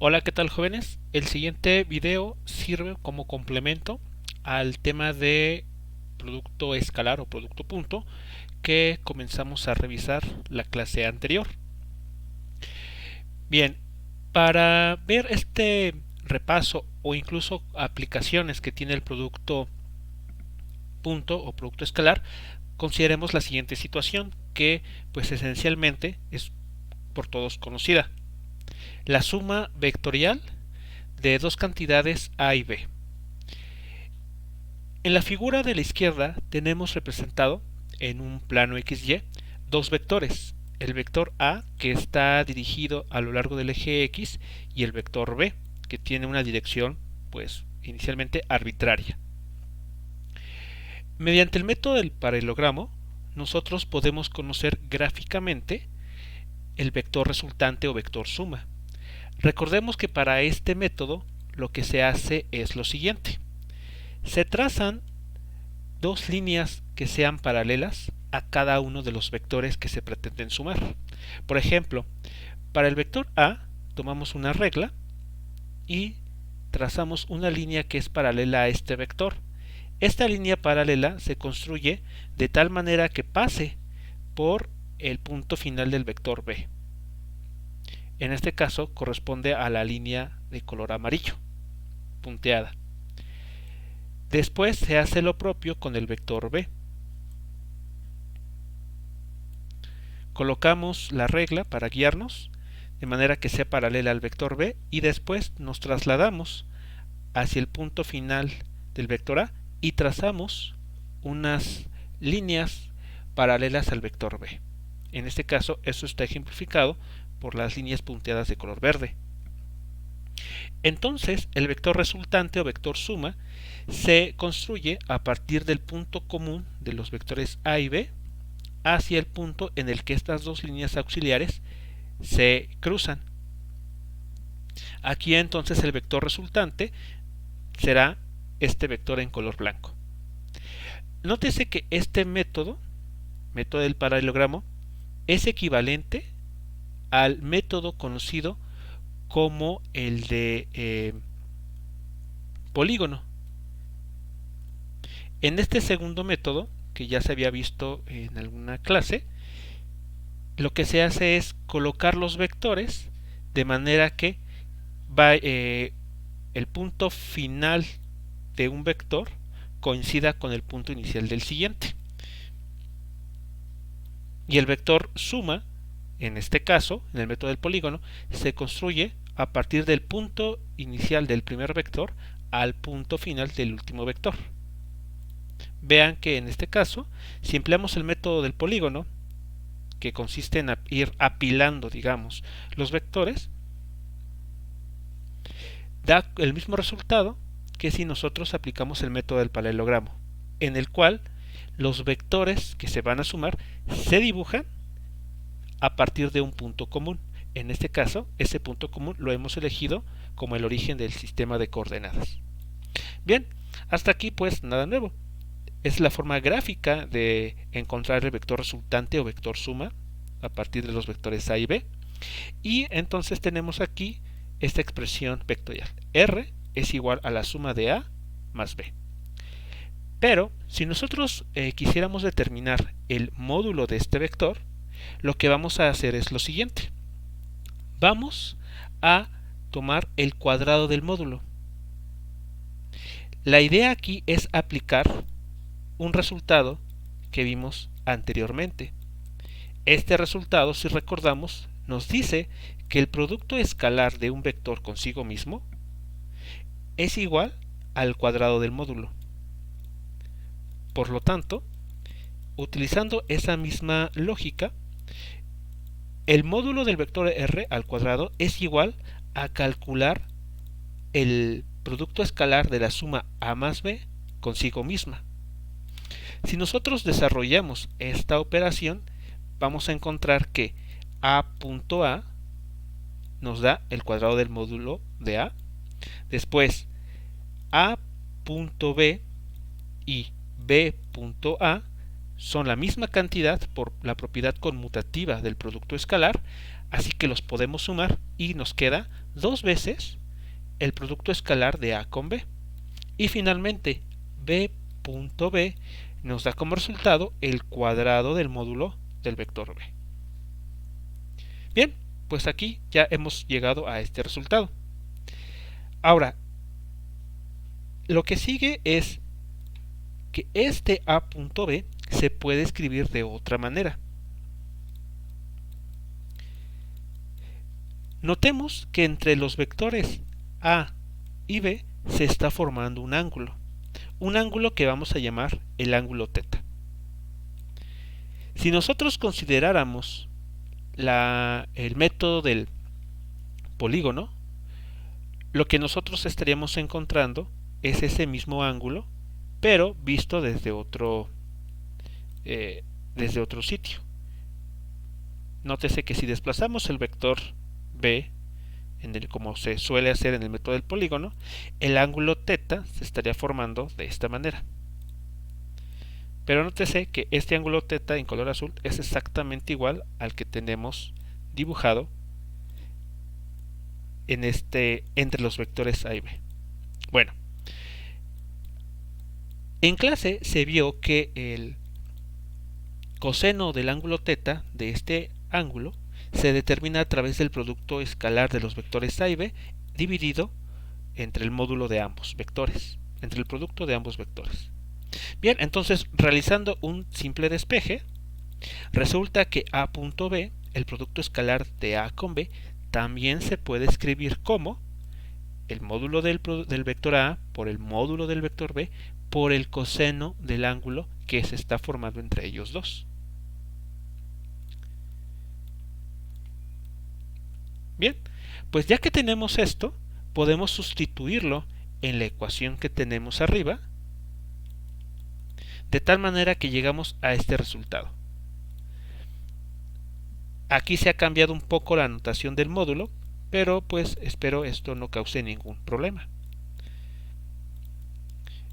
Hola, ¿qué tal jóvenes? El siguiente video sirve como complemento al tema de producto escalar o producto punto que comenzamos a revisar la clase anterior. Bien, para ver este repaso o incluso aplicaciones que tiene el producto punto o producto escalar, consideremos la siguiente situación que pues esencialmente es por todos conocida. La suma vectorial de dos cantidades A y B. En la figura de la izquierda tenemos representado en un plano XY dos vectores, el vector A que está dirigido a lo largo del eje X y el vector B que tiene una dirección pues inicialmente arbitraria. Mediante el método del paralelogramo nosotros podemos conocer gráficamente el vector resultante o vector suma. Recordemos que para este método lo que se hace es lo siguiente. Se trazan dos líneas que sean paralelas a cada uno de los vectores que se pretenden sumar. Por ejemplo, para el vector A tomamos una regla y trazamos una línea que es paralela a este vector. Esta línea paralela se construye de tal manera que pase por el punto final del vector B. En este caso corresponde a la línea de color amarillo, punteada. Después se hace lo propio con el vector B. Colocamos la regla para guiarnos de manera que sea paralela al vector B y después nos trasladamos hacia el punto final del vector A y trazamos unas líneas paralelas al vector B. En este caso, eso está ejemplificado por las líneas punteadas de color verde. Entonces, el vector resultante o vector suma se construye a partir del punto común de los vectores A y B hacia el punto en el que estas dos líneas auxiliares se cruzan. Aquí entonces el vector resultante será este vector en color blanco. Nótese que este método del paralelogramo, es equivalente al método conocido como el de polígono. En este segundo método, que ya se había visto en alguna clase, lo que se hace es colocar los vectores de manera que el punto final de un vector coincida con el punto inicial del siguiente. Y el vector suma, en este caso, en el método del polígono, se construye a partir del punto inicial del primer vector al punto final del último vector. Vean que en este caso, si empleamos el método del polígono, que consiste en ir apilando, digamos, los vectores, da el mismo resultado que si nosotros aplicamos el método del paralelogramo, en el cual los vectores que se van a sumar se dibujan a partir de un punto común. En este caso, ese punto común lo hemos elegido como el origen del sistema de coordenadas. Bien, hasta aquí pues nada nuevo. Es la forma gráfica de encontrar el vector resultante o vector suma a partir de los vectores A y B. Y entonces tenemos aquí esta expresión vectorial. R es igual a la suma de A más B. Pero si nosotros quisiéramos determinar el módulo de este vector, lo que vamos a hacer es lo siguiente. Vamos a tomar el cuadrado del módulo. La idea aquí es aplicar un resultado que vimos anteriormente. Este resultado, si recordamos, nos dice que el producto escalar de un vector consigo mismo es igual al cuadrado del módulo. Por lo tanto, utilizando esa misma lógica, el módulo del vector r al cuadrado es igual a calcular el producto escalar de la suma a más b consigo misma. Si nosotros desarrollamos esta operación, vamos a encontrar que a.a nos da el cuadrado del módulo de a. Después, a.b y b.a son la misma cantidad por la propiedad conmutativa del producto escalar, Así que los podemos sumar y nos queda 2 veces el producto escalar de A con B. Y finalmente, B.B nos da como resultado el cuadrado del módulo del vector B. Bien, pues aquí ya hemos llegado a este resultado. Ahora, lo que sigue es que este A.B se puede escribir de otra manera. Notemos que entre los vectores A y B se está formando un ángulo que vamos a llamar el ángulo θ. Si nosotros consideráramos el método del polígono, lo que nosotros estaríamos encontrando es ese mismo ángulo, pero visto desde otro sitio. Nótese que si desplazamos el vector B, como se suele hacer en el método del polígono, el ángulo θ se estaría formando de esta manera. Pero nótese que este ángulo θ en color azul es exactamente igual al que tenemos dibujado entre los vectores A y B. Bueno, en clase se vio que el coseno del ángulo θ de este ángulo se determina a través del producto escalar de los vectores A y B dividido entre el módulo de ambos vectores, entre el producto de ambos vectores. Bien, entonces realizando un simple despeje, resulta que A.B, el producto escalar de A con B, también se puede escribir como el módulo del vector A por el módulo del vector B por el coseno del ángulo que se está formando entre ellos dos. Bien, pues ya que tenemos esto, podemos sustituirlo en la ecuación que tenemos arriba, de tal manera que llegamos a este resultado. Aquí se ha cambiado un poco la notación del módulo, pero pues espero esto no cause ningún problema.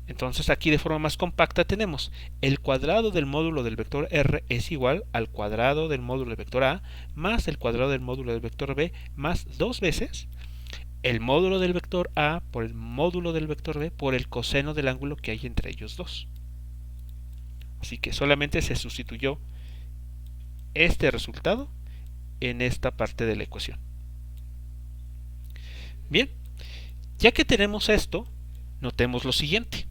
Entonces aquí de forma más compacta tenemos el cuadrado del módulo del vector R es igual al cuadrado del módulo del vector A más el cuadrado del módulo del vector B más 2 veces el módulo del vector A por el módulo del vector B por el coseno del ángulo que hay entre ellos dos. Así que solamente se sustituyó este resultado en esta parte de la ecuación. Bien, ya que tenemos esto, notemos lo siguiente.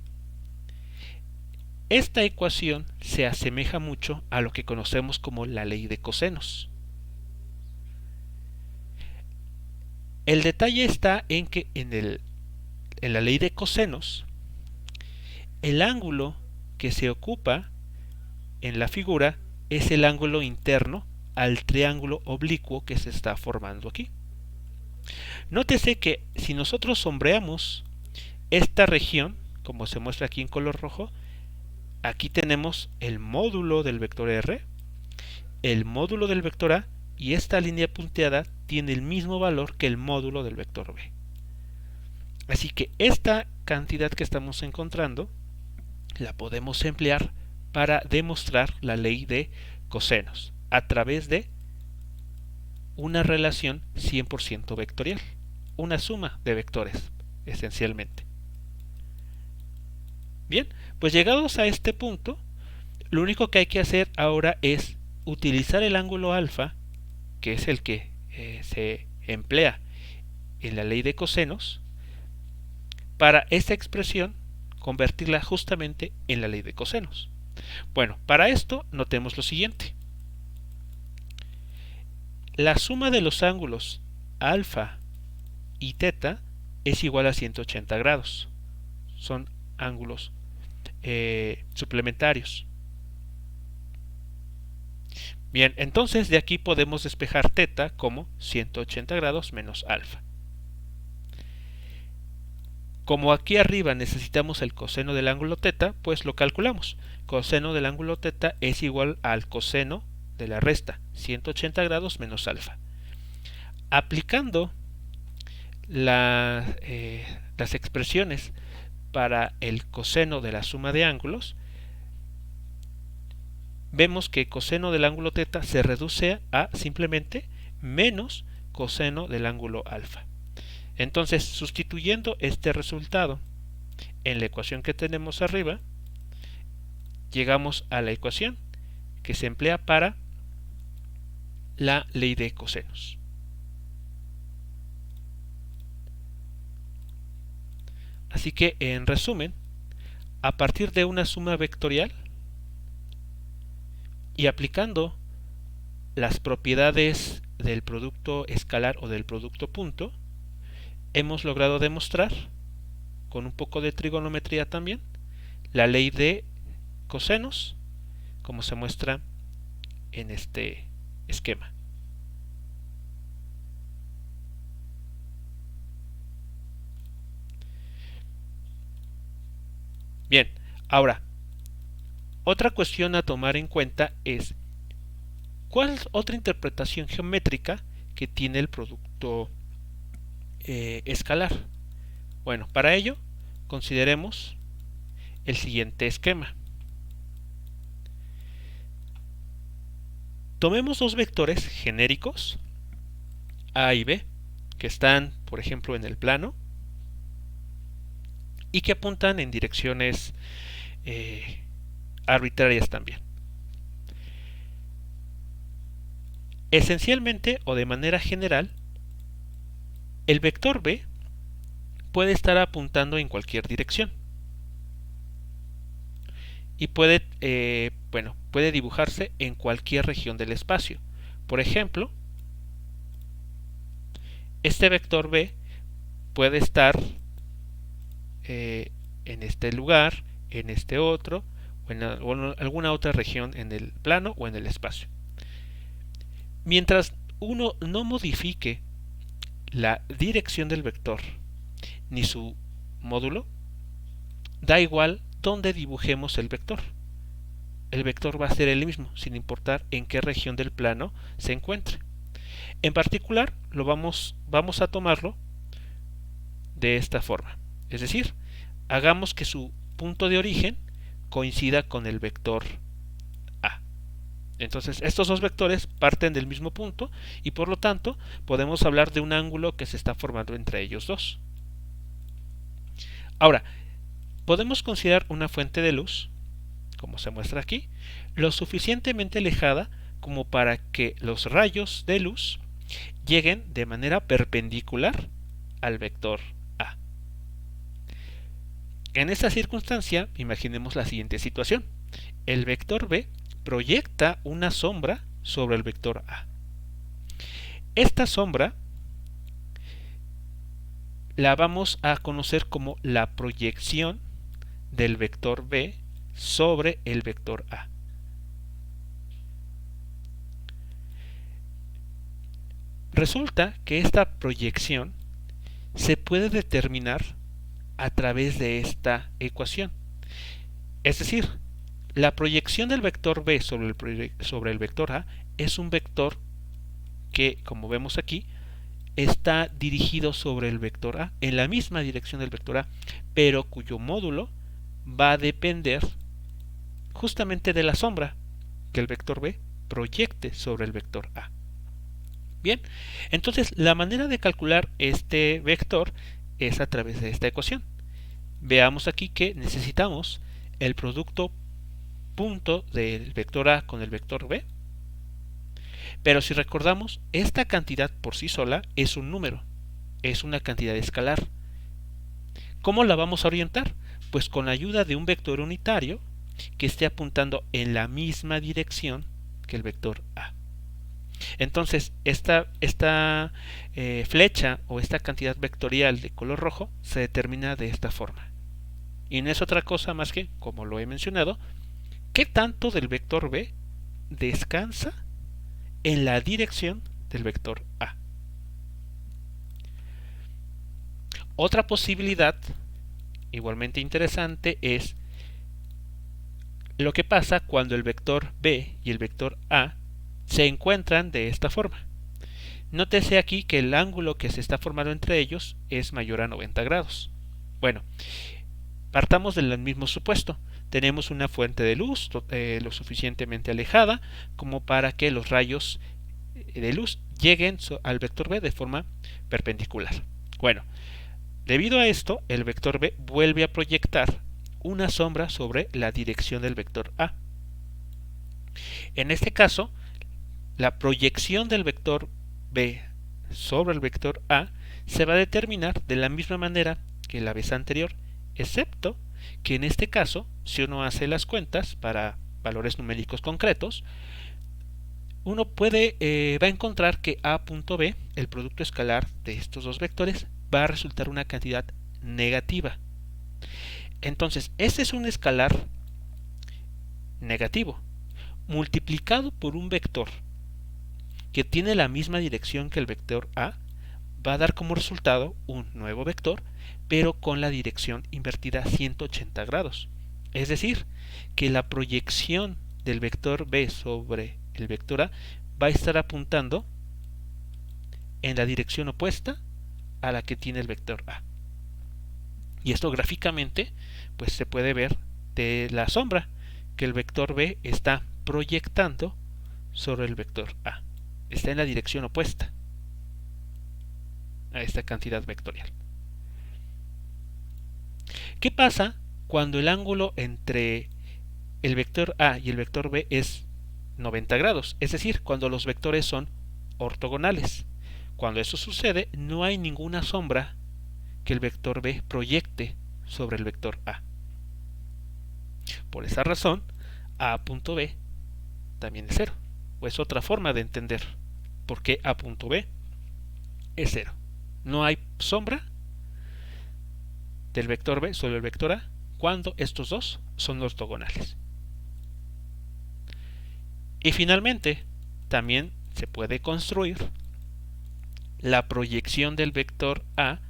Esta ecuación se asemeja mucho a lo que conocemos como la ley de cosenos. El detalle está en que en la ley de cosenos, el ángulo que se ocupa en la figura es el ángulo interno al triángulo oblicuo que se está formando aquí. Nótese que si nosotros sombreamos esta región, como se muestra aquí en color rojo, aquí tenemos el módulo del vector R, el módulo del vector A, y esta línea punteada tiene el mismo valor que el módulo del vector B. Así que esta cantidad que estamos encontrando la podemos emplear para demostrar la ley de cosenos a través de una relación 100% vectorial, una suma de vectores esencialmente. Bien, pues llegados a este punto, lo único que hay que hacer ahora es utilizar el ángulo alfa, que es el que se emplea en la ley de cosenos, para esta expresión convertirla justamente en la ley de cosenos. Bueno, para esto notemos lo siguiente. La suma de los ángulos alfa y θ es igual a 180 grados. Son ángulos suplementarios. Bien, entonces de aquí podemos despejar θ como 180 grados menos alfa. Como aquí arriba necesitamos el coseno del ángulo θ, pues lo calculamos. Coseno del ángulo θ es igual al coseno de la resta, 180 grados menos alfa. Aplicando las expresiones para el coseno de la suma de ángulos, vemos que coseno del ángulo θ se reduce a simplemente menos coseno del ángulo alfa. Entonces, sustituyendo este resultado en la ecuación que tenemos arriba, llegamos a la ecuación que se emplea para la ley de cosenos. Así que, en resumen, a partir de una suma vectorial y aplicando las propiedades del producto escalar o del producto punto, hemos logrado demostrar, con un poco de trigonometría también, la ley de cosenos, como se muestra en este esquema. Bien, ahora, otra cuestión a tomar en cuenta es ¿cuál es otra interpretación geométrica que tiene el producto escalar? Bueno, para ello consideremos el siguiente esquema. Tomemos dos vectores genéricos A y B que están, por ejemplo, en el plano y que apuntan en direcciones arbitrarias también. Esencialmente o de manera general, el vector B puede estar apuntando en cualquier dirección y puede dibujarse en cualquier región del espacio. Por ejemplo, este vector B puede estar en este lugar, en este otro, o en alguna otra región en el plano o en el espacio. Mientras uno no modifique la dirección del vector ni su módulo, da igual dónde dibujemos el vector. El vector va a ser el mismo, sin importar en qué región del plano se encuentre. En particular, vamos a tomarlo de esta forma. Es decir, hagamos que su punto de origen coincida con el vector A. Entonces, estos dos vectores parten del mismo punto y por lo tanto podemos hablar de un ángulo que se está formando entre ellos dos. Ahora, podemos considerar una fuente de luz, como se muestra aquí, lo suficientemente alejada como para que los rayos de luz lleguen de manera perpendicular al vector A. En esta circunstancia, imaginemos la siguiente situación. El vector B proyecta una sombra sobre el vector A. Esta sombra la vamos a conocer como la proyección del vector B sobre el vector A. Resulta que esta proyección se puede determinar a través de esta ecuación. Es decir, la proyección del vector B sobre el vector A es un vector que, como vemos aquí, está dirigido sobre el vector A, en la misma dirección del vector A, pero cuyo módulo va a depender justamente de la sombra que el vector B proyecte sobre el vector A. Bien, entonces la manera de calcular este vector es a través de esta ecuación. Veamos aquí que necesitamos el producto punto del vector A con el vector B, pero si recordamos, esta cantidad por sí sola es un número, es una cantidad escalar. ¿Cómo la vamos a orientar? Pues con la ayuda de un vector unitario que esté apuntando en la misma dirección que el vector A. Entonces, esta flecha o esta cantidad vectorial de color rojo se determina de esta forma. Y no es otra cosa más que, como lo he mencionado, qué tanto del vector B descansa en la dirección del vector A. Otra posibilidad igualmente interesante es lo que pasa cuando el vector B y el vector A se encuentran de esta forma. Nótese aquí que el ángulo que se está formando entre ellos es mayor a 90 grados. Bueno, partamos del mismo supuesto. Tenemos una fuente de luz lo suficientemente alejada como para que los rayos de luz lleguen al vector B de forma perpendicular. Bueno, debido a esto, el vector B vuelve a proyectar una sombra sobre la dirección del vector A. En este caso, la proyección del vector B sobre el vector A se va a determinar de la misma manera que la vez anterior, excepto que en este caso, si uno hace las cuentas para valores numéricos concretos, uno va a encontrar que A.B, el producto escalar de estos dos vectores, va a resultar una cantidad negativa. Entonces, este es un escalar negativo, multiplicado por un vector que tiene la misma dirección que el vector A, va a dar como resultado un nuevo vector, pero con la dirección invertida a 180 grados. Es decir, que la proyección del vector B sobre el vector A va a estar apuntando en la dirección opuesta a la que tiene el vector A. Y esto gráficamente pues se puede ver de la sombra que el vector B está proyectando sobre el vector A. Está en la dirección opuesta a esta cantidad vectorial. ¿Qué pasa cuando el ángulo entre el vector A y el vector B es 90 grados? Es decir, cuando los vectores son ortogonales. Cuando eso sucede, no hay ninguna sombra que el vector B proyecte sobre el vector A. Por esa razón, A.B también es cero. O es otra forma de entender por qué A.B es cero. No hay sombra del vector B sobre el vector A cuando estos dos son ortogonales. Y finalmente, también se puede construir la proyección del vector A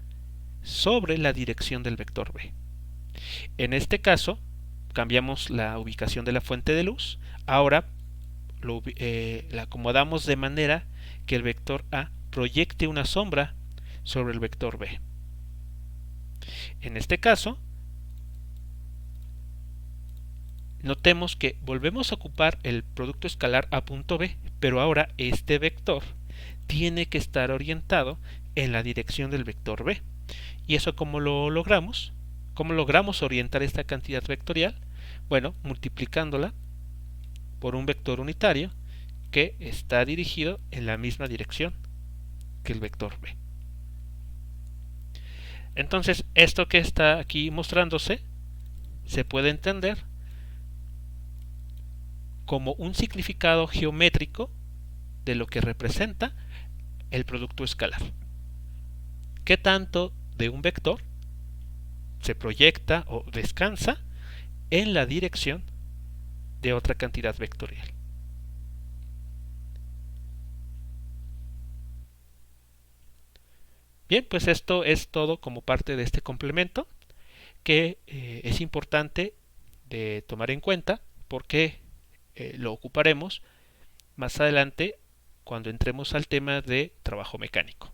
sobre la dirección del vector B. En este caso, cambiamos la ubicación de la fuente de luz. Ahora la acomodamos de manera que el vector A proyecte una sombra sobre el vector B. En este caso, notemos que volvemos a ocupar el producto escalar A.B, pero ahora este vector tiene que estar orientado en la dirección del vector B. ¿Y eso cómo lo logramos? ¿Cómo logramos orientar esta cantidad vectorial? Bueno, multiplicándola por un vector unitario que está dirigido en la misma dirección que el vector B. Entonces, esto que está aquí mostrándose se puede entender como un significado geométrico de lo que representa el producto escalar. ¿Qué tanto de un vector se proyecta o descansa en la dirección de otra cantidad vectorial? Bien, pues esto es todo como parte de este complemento que es importante de tomar en cuenta porque lo ocuparemos más adelante cuando entremos al tema de trabajo mecánico.